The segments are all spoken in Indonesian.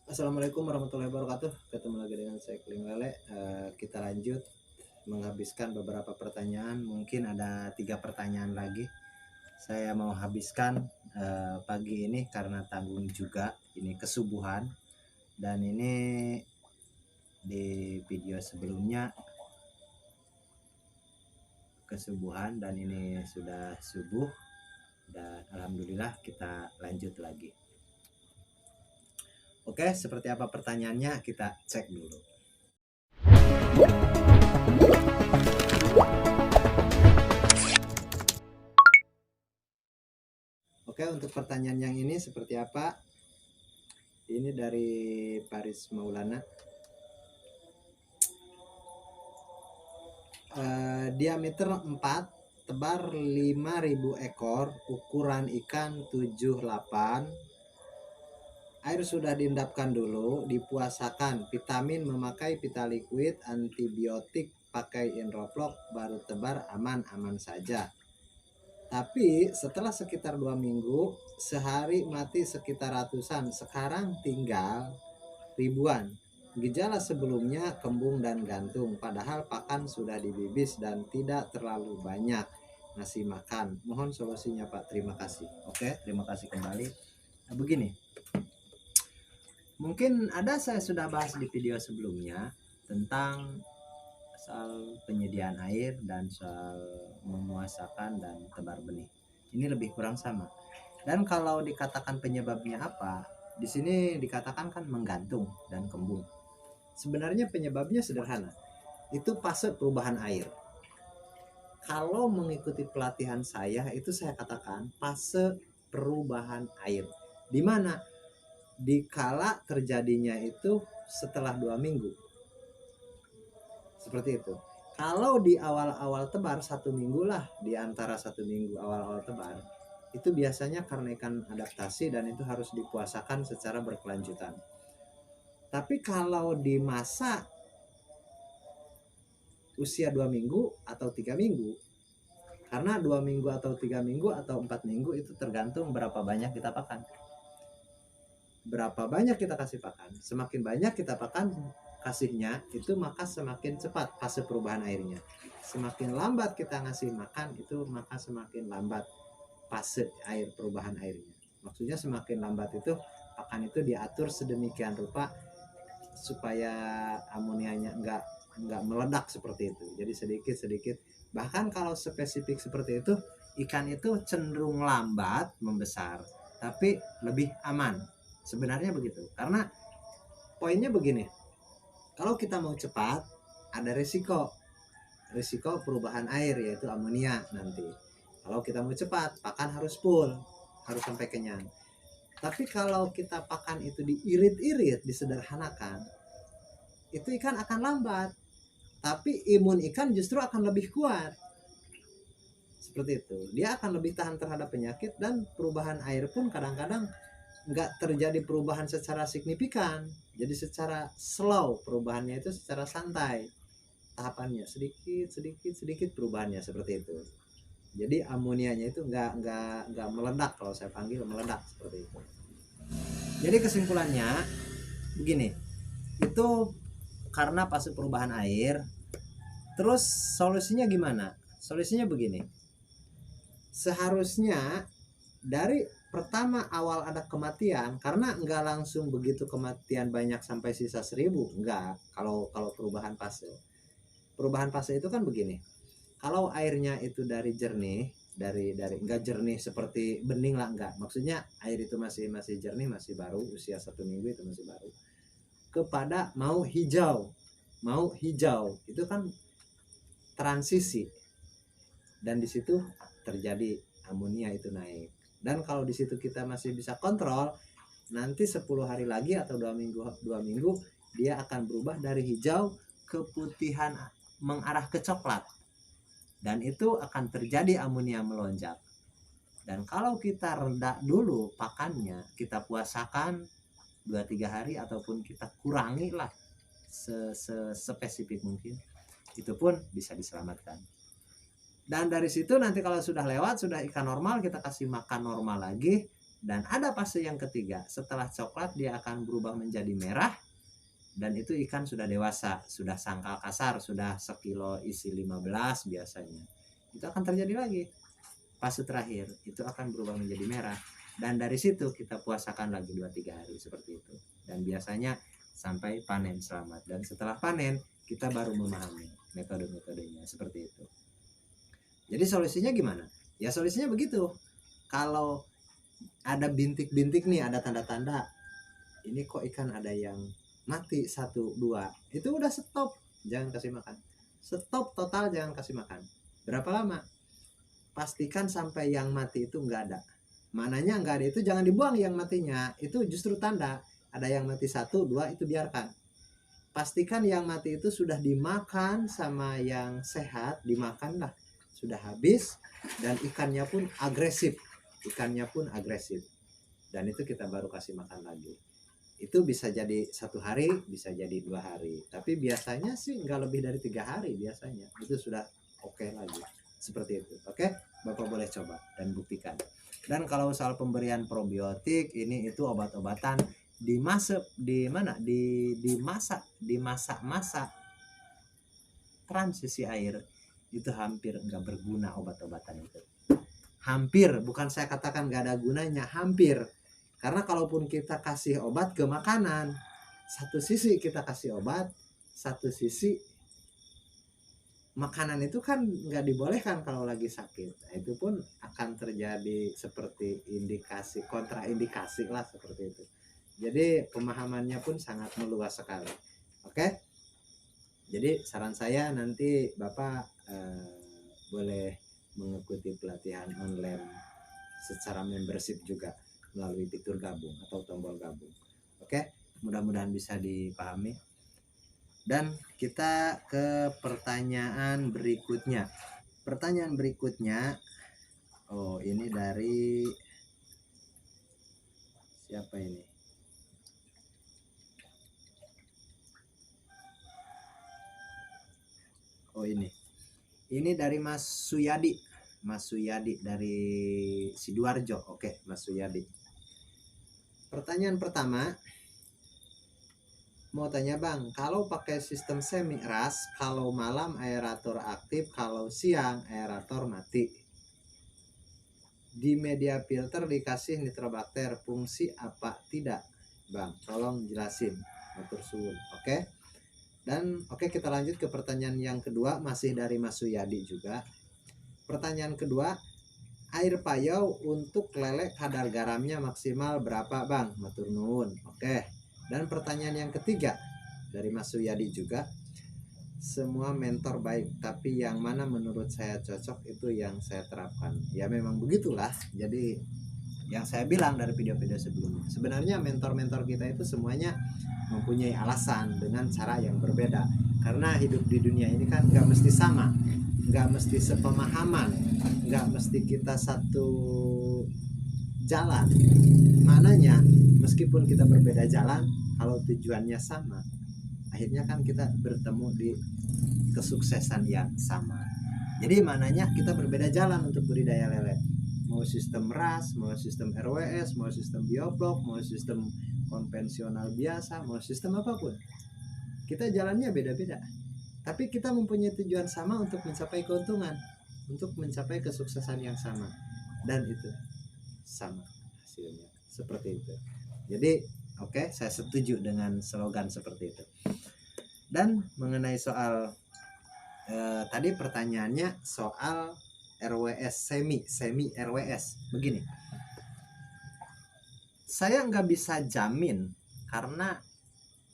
Assalamualaikum warahmatullahi wabarakatuh. Ketemu lagi dengan saya Keling Lele. Kita lanjut menghabiskan beberapa pertanyaan. Mungkin ada 3 pertanyaan lagi. Saya mau habiskan pagi ini karena tanggung juga ini kesubuhan. Dan ini di video sebelumnya kesubuhan dan ini sudah subuh. Dan alhamdulillah kita lanjut lagi. Oke, seperti apa pertanyaannya kita cek dulu. Oke, untuk pertanyaan yang ini seperti apa? Ini dari Paris Maulana. Diameter 4, tebar 5.000 ekor, ukuran ikan 78. Air sudah diendapkan dulu, dipuasakan, vitamin memakai vita liquid, antibiotik pakai Enroflox, baru tebar aman-aman saja. Tapi setelah sekitar 2 minggu, sehari mati sekitar ratusan, sekarang tinggal ribuan. Gejala sebelumnya kembung dan gantung, padahal pakan sudah dibibis dan tidak terlalu banyak ngasih makan. Mohon solusinya Pak, terima kasih. Oke, terima kasih kembali. Nah, begini, mungkin saya sudah bahas di video sebelumnya tentang soal penyediaan air dan soal memuasakan dan tebar benih. Ini lebih kurang sama. Dan kalau dikatakan penyebabnya apa, di sini dikatakan kan menggantung dan kembung. Sebenarnya penyebabnya sederhana. Itu fase perubahan air. Kalau mengikuti pelatihan saya, itu saya katakan fase perubahan air. Di mana dikala terjadinya itu setelah 2 minggu. Seperti itu. Kalau di awal-awal tebar 1 minggu lah, di antara 1 minggu awal-awal tebar, itu biasanya karena ikan adaptasi dan itu harus dipuasakan secara berkelanjutan. Tapi kalau di masa usia 2 minggu atau 3 minggu, karena 2 minggu atau 3 minggu atau 4 minggu itu tergantung berapa banyak kita pakan. Berapa banyak kita kasih pakan, semakin banyak kita pakan kasihnya, itu maka semakin cepat fase perubahan airnya. Semakin lambat kita ngasih makan, itu maka semakin lambat fase air perubahan airnya. Maksudnya semakin lambat itu pakan itu diatur sedemikian rupa supaya amonianya enggak meledak seperti itu. Jadi sedikit-sedikit. Bahkan kalau spesifik seperti itu, ikan itu cenderung lambat membesar, tapi lebih aman. Sebenarnya begitu. Karena poinnya begini. Kalau kita mau cepat, ada risiko perubahan air, yaitu amonia nanti. Kalau kita mau cepat, pakan harus full, harus sampai kenyang. Tapi kalau kita pakan itu diirit-irit, disederhanakan, itu ikan akan lambat. Tapi imun ikan justru akan lebih kuat. Seperti itu. Dia akan lebih tahan terhadap penyakit, dan perubahan air pun kadang-kadang nggak terjadi perubahan secara signifikan. Jadi secara slow perubahannya, itu secara santai. Tahapannya sedikit perubahannya seperti itu. Jadi amonianya itu nggak meledak, kalau saya panggil meledak seperti itu. Jadi kesimpulannya begini, itu karena fase perubahan air. Terus solusinya gimana? Solusinya begini, seharusnya dari pertama awal ada kematian, karena nggak langsung begitu kematian banyak sampai sisa 1000, nggak. Kalau perubahan fase itu kan begini, kalau airnya itu dari jernih, dari nggak jernih seperti bening lah, enggak, maksudnya air itu masih jernih, masih baru, usia 1 minggu itu masih baru, kepada mau hijau itu kan transisi, dan di situ terjadi amonia itu naik. Dan kalau di situ kita masih bisa kontrol, nanti 10 hari lagi atau 2 minggu dia akan berubah dari hijau ke putihan, mengarah ke coklat, dan itu akan terjadi amonia melonjak. Dan kalau kita reda dulu pakannya, kita puasakan 2-3 hari ataupun kita kurangi lah spesifik mungkin, itu pun bisa diselamatkan. Dan dari situ nanti kalau sudah lewat, sudah ikan normal, kita kasih makan normal lagi, Dan ada fase yang ketiga, setelah coklat dia akan berubah menjadi merah, dan itu ikan sudah dewasa, sudah sangkal kasar, sudah sekilo isi 15 biasanya. Itu akan terjadi lagi. Fase terakhir itu akan berubah menjadi merah. Dan dari situ kita puasakan lagi 2-3 hari seperti itu. Dan biasanya sampai panen selamat. Dan setelah panen kita baru memahami metode-metodenya seperti itu. Jadi solusinya gimana? Ya solusinya begitu. Kalau ada bintik-bintik nih, ada tanda-tanda ini kok ikan ada yang mati 1, 2, itu udah stop, jangan kasih makan. Stop total, jangan kasih makan. Berapa lama? Pastikan sampai yang mati itu nggak ada. Mananya nggak ada itu jangan dibuang, yang matinya itu justru tanda. Ada yang mati 1, 2 itu biarkan. Pastikan yang mati itu sudah dimakan sama yang sehat, dimakanlah, sudah habis, dan ikannya pun agresif. Dan itu kita baru kasih makan lagi. Itu bisa jadi 1 hari, bisa jadi 2 hari, tapi biasanya sih nggak lebih dari 3 hari biasanya. Itu sudah oke lagi. Seperti itu. Oke, Bapak boleh coba dan buktikan. Dan kalau soal pemberian probiotik, ini itu obat-obatan di masa transisi air itu hampir nggak berguna obat-obatan itu. Hampir, bukan saya katakan nggak ada gunanya, hampir. Karena kalaupun kita kasih obat ke makanan, satu sisi kita kasih obat, satu sisi makanan itu kan nggak dibolehkan kalau lagi sakit. Nah, itu pun akan terjadi seperti indikasi, kontraindikasi lah seperti itu. Jadi pemahamannya pun sangat meluas sekali. Oke? Jadi saran saya nanti Bapak boleh mengikuti pelatihan online secara membership juga melalui fitur gabung atau tombol gabung. Oke, mudah-mudahan bisa dipahami. Dan kita ke pertanyaan berikutnya. Pertanyaan berikutnya, oh ini dari siapa ini? Oh ini dari Mas Suyadi. Mas Suyadi dari Sidoarjo. Oke, Mas Suyadi. Pertanyaan pertama, mau tanya Bang, kalau pakai sistem semi ras, kalau malam aerator aktif, kalau siang aerator mati. Di media filter dikasih nitrobakter, fungsi apa tidak? Bang, tolong jelasin. Matur suwun. Oke. Dan oke, kita lanjut ke pertanyaan yang kedua, masih dari Mas Suyadi juga. Pertanyaan kedua, air payau untuk lele kadar garamnya maksimal berapa Bang? Matur nuwun. Oke. Dan pertanyaan yang ketiga dari Mas Suyadi juga, semua mentor baik, tapi yang mana menurut saya cocok itu yang saya terapkan. Ya memang begitulah. Jadi yang saya bilang dari video-video sebelumnya, sebenarnya mentor-mentor kita itu semuanya mempunyai alasan dengan cara yang berbeda. Karena hidup di dunia ini kan nggak mesti sama, nggak mesti sepemahaman, nggak mesti kita satu jalan. Maknanya meskipun kita berbeda jalan, kalau tujuannya sama, akhirnya kan kita bertemu di kesuksesan yang sama. Jadi maknanya kita berbeda jalan untuk budidaya lele. Mau sistem ras, mau sistem RWS, mau sistem bioblok, mau sistem konvensional biasa, mau sistem apapun, kita jalannya beda-beda, tapi kita mempunyai tujuan sama untuk mencapai keuntungan, untuk mencapai kesuksesan yang sama, dan itu sama hasilnya seperti itu. Jadi oke, saya setuju dengan slogan seperti itu. Dan mengenai soal tadi pertanyaannya soal RWS semi RWS, begini, saya nggak bisa jamin karena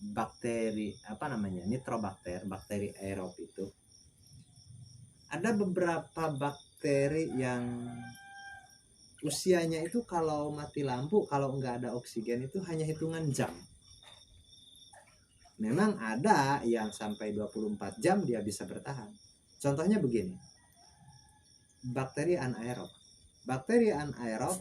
bakteri nitrobakter, bakteri aerob itu ada beberapa bakteri yang usianya itu kalau mati lampu, kalau nggak ada oksigen itu hanya hitungan jam. Memang ada yang sampai 24 jam dia bisa bertahan. Contohnya begini, bakteri anaerob. Bakteri anaerob,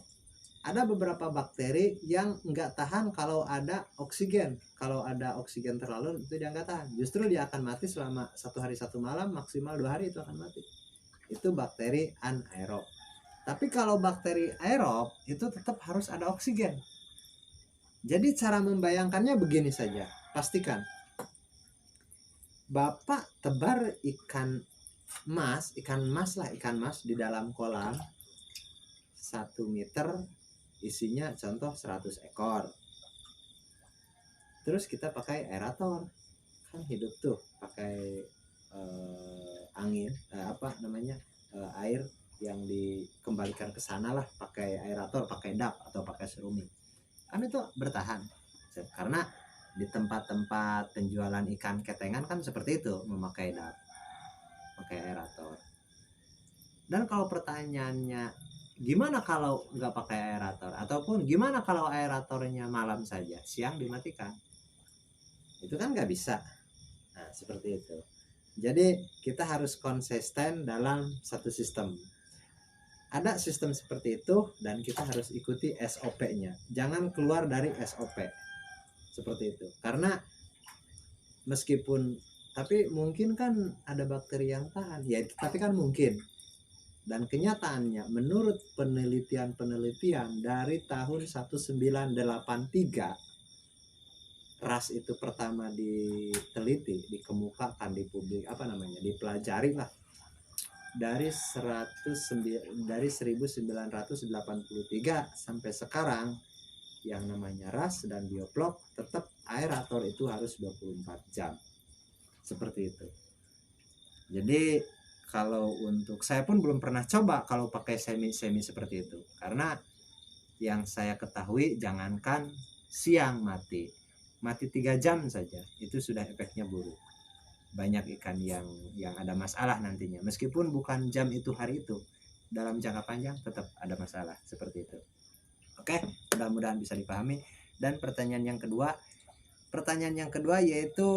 ada beberapa bakteri yang nggak tahan kalau ada oksigen. Kalau ada oksigen terlalu itu dia nggak tahan. Justru dia akan mati selama 1 hari 1 malam, maksimal 2 hari itu akan mati. Itu bakteri anaerob. Tapi kalau bakteri aerob itu tetap harus ada oksigen. Jadi cara membayangkannya begini saja. Pastikan Bapak tebar ikan mas di dalam kolam 1 meter, isinya contoh 100 ekor. Terus kita pakai aerator, kan hidup tuh pakai angin, air yang dikembalikan ke sana lah, pakai aerator, pakai dap atau pakai serumi. Kan itu bertahan. Karena di tempat-tempat penjualan ikan ketengan kan seperti itu, memakai dap, pakai aerator. Dan kalau pertanyaannya gimana kalau nggak pakai aerator, ataupun gimana kalau aeratornya malam saja, siang dimatikan, itu kan nggak bisa. Nah, seperti itu. Jadi kita harus konsisten dalam satu sistem. Ada sistem seperti itu dan kita harus ikuti SOP-nya. Jangan keluar dari SOP. Seperti itu. Karena meskipun, tapi mungkin kan ada bakteri yang tahan. Ya, tapi kan mungkin. Dan kenyataannya menurut penelitian dari tahun 1983, ras itu pertama diteliti, dikemukakan, dipelajari lah, dari 1983 sampai sekarang, yang namanya ras dan bioplok tetap aerator itu harus 24 jam. Seperti itu. Jadi kalau untuk saya pun belum pernah coba kalau pakai semi seperti itu, karena yang saya ketahui jangankan siang mati 3 jam saja itu sudah efeknya buruk. Banyak ikan yang ada masalah nantinya, meskipun bukan jam itu hari itu, dalam jangka panjang tetap ada masalah seperti itu. Oke, mudah-mudahan bisa dipahami. Dan pertanyaan yang kedua yaitu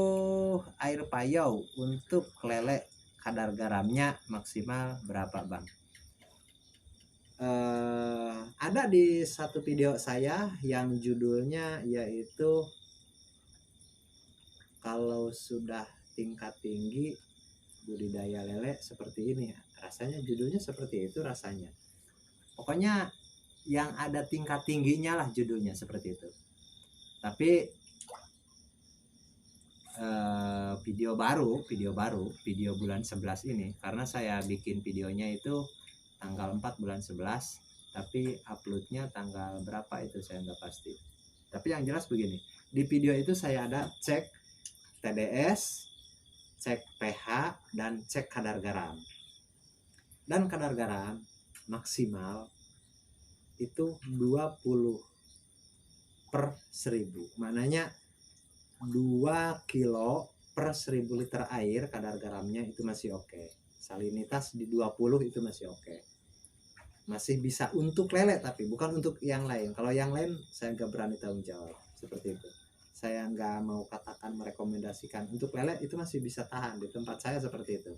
air payau untuk lele, kadar garamnya maksimal berapa, Bang? Ada di satu video saya yang judulnya yaitu kalau sudah tingkat tinggi budidaya lele seperti ini, rasanya judulnya seperti itu rasanya. Pokoknya yang ada tingkat tingginya lah judulnya seperti itu. Tapi video bulan 11 ini, karena saya bikin videonya itu tanggal 4 bulan 11, tapi uploadnya tanggal berapa itu saya nggak pasti. Tapi yang jelas begini, di video itu saya ada cek TDS, cek pH, dan cek kadar garam. Dan kadar garam maksimal itu 20/1000, maknanya 2 kilo per 1000 liter air kadar garamnya itu masih oke. Salinitas di 20 itu masih oke. Masih bisa untuk lele, tapi bukan untuk yang lain. Kalau yang lain saya nggak berani tanggung jawab seperti itu. Saya nggak mau katakan merekomendasikan. Untuk lele itu masih bisa tahan, di tempat saya seperti itu.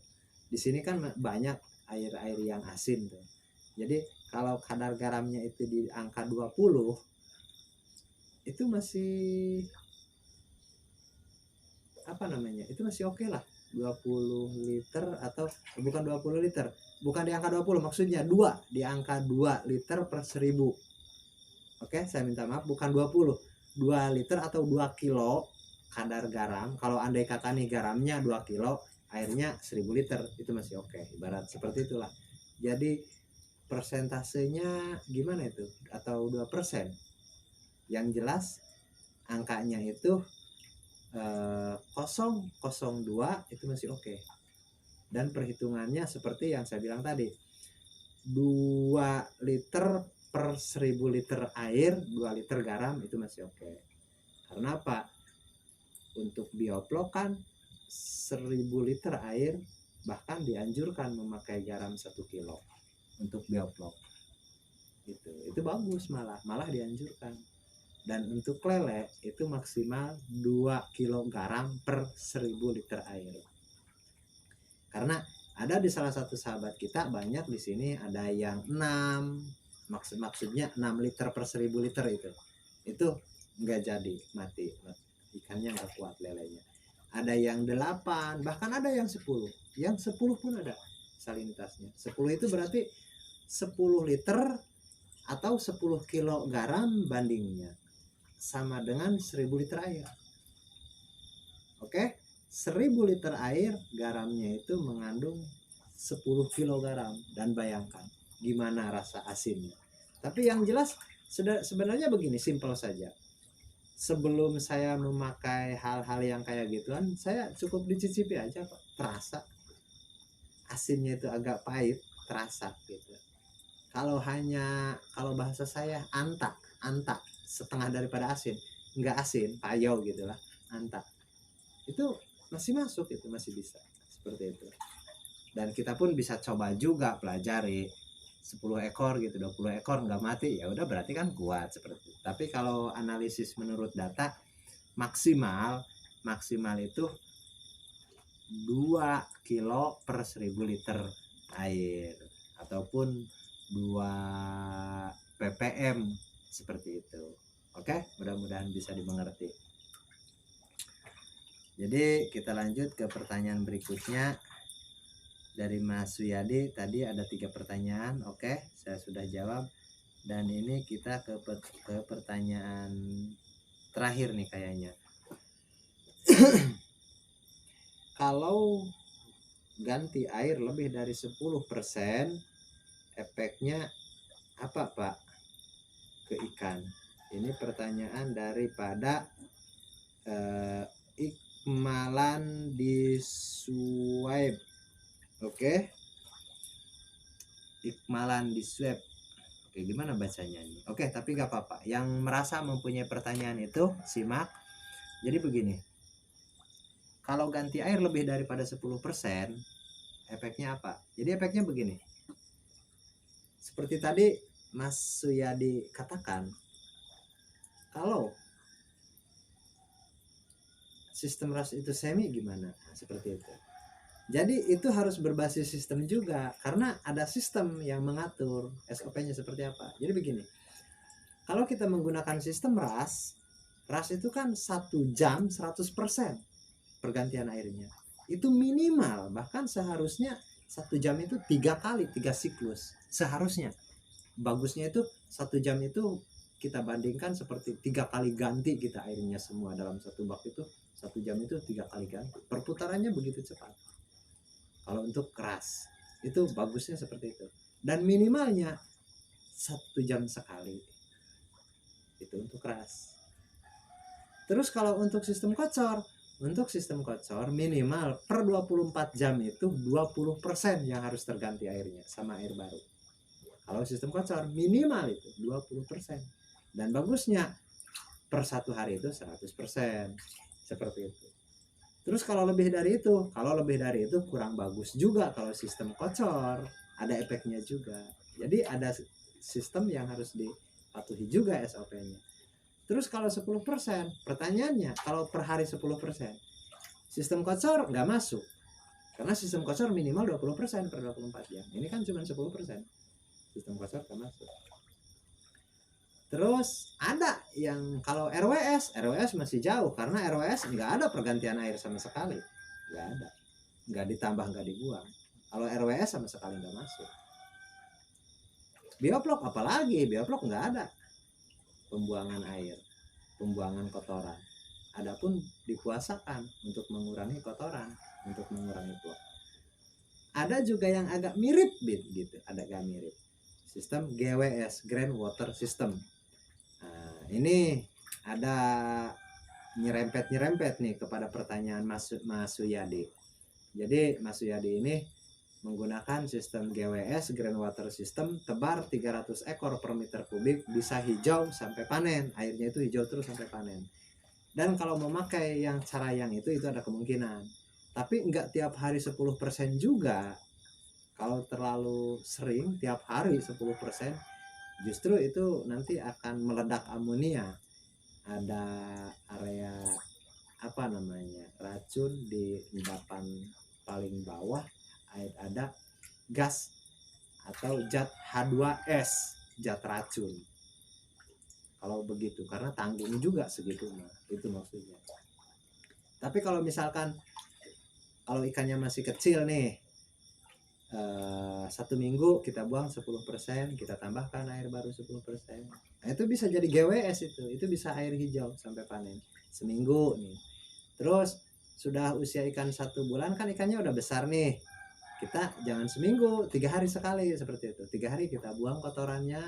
Di sini kan banyak air-air yang asin tuh. Jadi kalau kadar garamnya itu di angka 20, itu masih itu masih oke lah. 20 liter atau bukan 20 liter, bukan di angka 20, maksudnya di angka 2 liter per 1000. Oke, saya minta maaf, bukan 20, 2 liter atau 2 kilo kadar garam. Kalau andai kata nih garamnya 2 kilo, airnya 1000 liter, itu masih oke, ibarat seperti itulah. Jadi persentasenya gimana itu, atau 2%, yang jelas angkanya itu 0,02 itu masih oke. Dan perhitungannya seperti yang saya bilang tadi, 2 liter per 1000 liter air, 2 liter garam itu masih oke. Karena apa? Untuk bioplok kan 1000 liter air bahkan dianjurkan memakai garam 1 kilo untuk bioplok. Itu bagus, malah dianjurkan. Dan untuk lele itu maksimal 2 kg garam per 1000 liter air. Karena ada di salah satu sahabat kita, banyak di sini ada yang 6, maksudnya 6 liter per 1000 liter itu nggak jadi, mati ikannya, nggak kuat lelenya. Ada yang 8, bahkan ada yang 10. Yang 10 pun ada salinitasnya. 10 itu berarti 10 liter atau 10 kilo garam bandingnya sama dengan 1000 liter air. Oke, 1000 liter air garamnya itu mengandung 10 kilo garam, dan bayangkan gimana rasa asinnya. Tapi yang jelas sebenarnya begini, simpel saja. Sebelum saya memakai hal-hal yang kayak gituan, saya cukup dicicipi aja kok, terasa asinnya itu agak pahit, terasa gitu. Kalau bahasa saya antak setengah daripada asin, nggak asin, payau gitulah, antak itu masih masuk, itu masih bisa seperti itu. Dan kita pun bisa coba juga pelajari 10 ekor gitu, 20 ekor nggak mati, ya udah berarti kan kuat seperti itu. Tapi kalau analisis menurut data maksimal itu 2 kilo per 1000 liter air ataupun 2 ppm seperti itu. Oke, mudah-mudahan bisa dimengerti. Jadi kita lanjut ke pertanyaan berikutnya dari Mas Suyadi. Tadi ada 3 pertanyaan, oke, saya sudah jawab. Dan ini kita ke pertanyaan terakhir nih kayaknya. Kalau ganti air lebih dari 10%, efeknya apa Pak ke ikan? Ini pertanyaan daripada Ikmalan di Swipe. Oke, Ikmalan di Swipe. Oke, gimana bacanya ini? Oke, tapi gak apa-apa. Yang merasa mempunyai pertanyaan itu simak. Jadi begini, kalau ganti air lebih daripada 10%, efeknya apa? Jadi efeknya begini, seperti tadi Mas Suyadi katakan, kalau sistem RAS itu semi gimana? Nah, seperti itu. Jadi itu harus berbasis sistem juga, karena ada sistem yang mengatur SOP-nya seperti apa. Jadi begini, kalau kita menggunakan sistem RAS itu kan 1 jam 100% pergantian airnya. Itu minimal, bahkan seharusnya 1 jam itu 3 kali, 3 siklus. Seharusnya. Bagusnya itu 1 jam itu kita bandingkan seperti 3 kali ganti kita airnya semua dalam satu bak itu. 1 jam itu 3 kali ganti. Perputarannya begitu cepat. Kalau untuk keras itu bagusnya seperti itu. Dan minimalnya 1 jam sekali. Itu untuk keras. Terus kalau untuk sistem kocor minimal per 24 jam itu 20% yang harus terganti airnya sama air baru. Kalau sistem kocor minimal itu 20%. Dan bagusnya per 1 hari itu 100%. Seperti itu. Terus kalau lebih dari itu kurang bagus juga kalau sistem kocor, ada efeknya juga. Jadi ada sistem yang harus dipatuhi juga SOP-nya. Terus kalau 10%, pertanyaannya kalau per hari 10%, sistem kocor nggak masuk. Karena sistem kocor minimal 20% per 24 jam. Ini kan cuma 10%. Sistem kocor nggak masuk. Terus ada yang kalau RWS masih jauh, karena RWS nggak ada pergantian air sama sekali. Nggak ada. Nggak ditambah, nggak dibuang. Kalau RWS sama sekali nggak masuk. Bioplok apalagi, bioplok nggak ada pembuangan air, pembuangan kotoran. Adapun dipuasakan untuk mengurangi kotoran, untuk mengurangi plok. Ada juga yang agak mirip gitu, agak mirip. Sistem GWS, Grand Water System. Nah, ini ada nyerempet nih kepada pertanyaan Mas Suyadi. Jadi Mas Suyadi ini menggunakan sistem GWS, Grand Water System, tebar 300 ekor per meter kubik, bisa hijau sampai panen, airnya itu hijau terus sampai panen. Dan kalau memakai yang cara yang itu ada kemungkinan, tapi enggak tiap hari 10% juga. Kalau terlalu sering tiap hari 10%, justru itu nanti akan meledak amonia. Ada area racun di endapan paling bawah, ada gas atau zat H2S, zat racun. Kalau begitu, karena tanggung juga segitu, itu maksudnya. Tapi kalau misalkan kalau ikannya masih kecil nih, 1 minggu kita buang 10%, kita tambahkan air baru 10%. Nah, itu bisa jadi GWS, itu bisa air hijau sampai panen seminggu nih. Terus sudah usia ikan 1 bulan kan ikannya udah besar nih, kita jangan seminggu, 3 hari sekali seperti itu. 3 hari kita buang kotorannya,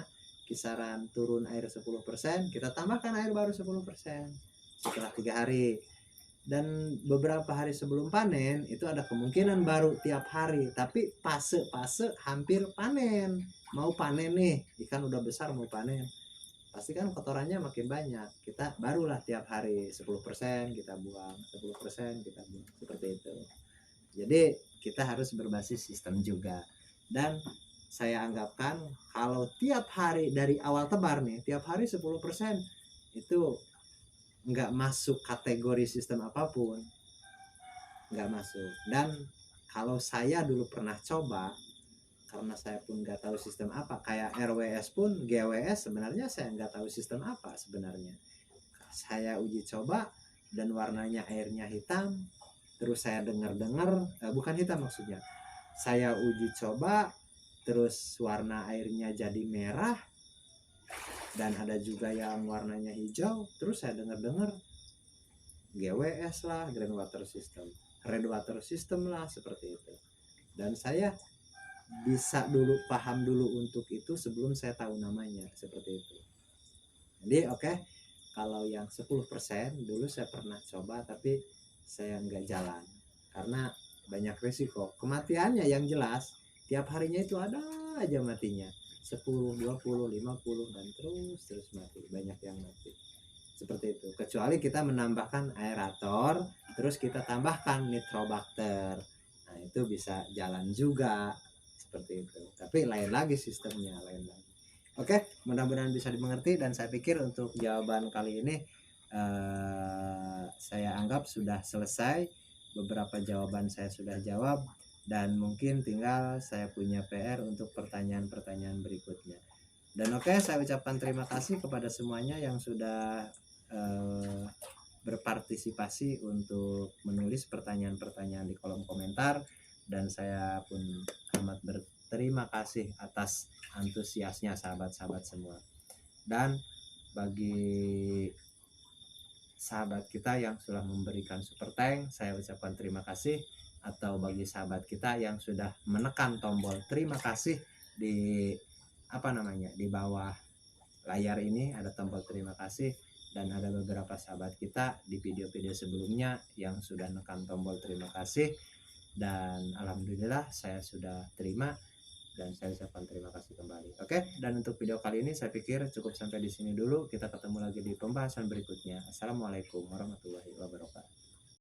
kisaran turun air 10%, kita tambahkan air baru 10% setelah 3 hari. Dan beberapa hari sebelum panen itu ada kemungkinan baru tiap hari, tapi fase hampir panen, mau panen nih, ikan udah besar mau panen, pasti kan kotorannya makin banyak, kita barulah tiap hari 10% kita buang, 10% kita buang, seperti itu. Jadi kita harus berbasis sistem juga. Dan saya anggapkan kalau tiap hari dari awal tebar nih, tiap hari 10%, itu nggak masuk kategori sistem apapun, nggak masuk. Dan kalau saya dulu pernah coba, karena saya pun nggak tahu sistem apa, kayak RWS pun GWS sebenarnya saya nggak tahu sistem apa sebenarnya. Saya uji coba dan warnanya airnya hitam, terus saya dengar-dengar, bukan hitam maksudnya, saya uji coba terus warna airnya jadi merah, dan ada juga yang warnanya hijau, terus saya dengar-dengar GWS lah, Grand Water System, Red Water System lah, seperti itu. Dan saya bisa dulu paham dulu untuk itu sebelum saya tahu namanya, seperti itu. Jadi oke, kalau yang 10% dulu saya pernah coba tapi saya nggak jalan karena banyak risiko kematiannya. Yang jelas tiap harinya itu ada aja matinya, 10, 20, 50, dan terus mati, banyak yang mati. Seperti itu, kecuali kita menambahkan aerator terus kita tambahkan nitrobakter, nah itu bisa jalan juga, seperti itu, tapi lain lagi sistemnya, lain lagi. Oke, mudah-mudahan bisa dimengerti, dan saya pikir untuk jawaban kali ini saya anggap sudah selesai. Beberapa jawaban saya sudah jawab, dan mungkin tinggal saya punya PR untuk pertanyaan-pertanyaan berikutnya. Dan oke, saya ucapkan terima kasih kepada semuanya yang sudah berpartisipasi untuk menulis pertanyaan-pertanyaan di kolom komentar, dan saya pun amat berterima kasih atas antusiasnya sahabat-sahabat semua. Dan bagi sahabat kita yang sudah memberikan super thank, saya ucapkan terima kasih. Atau bagi sahabat kita yang sudah menekan tombol terima kasih di di bawah layar ini ada tombol terima kasih. Dan ada beberapa sahabat kita di video-video sebelumnya yang sudah menekan tombol terima kasih, dan alhamdulillah saya sudah terima, dan saya ucapkan terima kasih kembali. Oke, dan untuk video kali ini saya pikir cukup sampai di sini dulu. Kita ketemu lagi di pembahasan berikutnya. Assalamualaikum warahmatullahi wabarakatuh.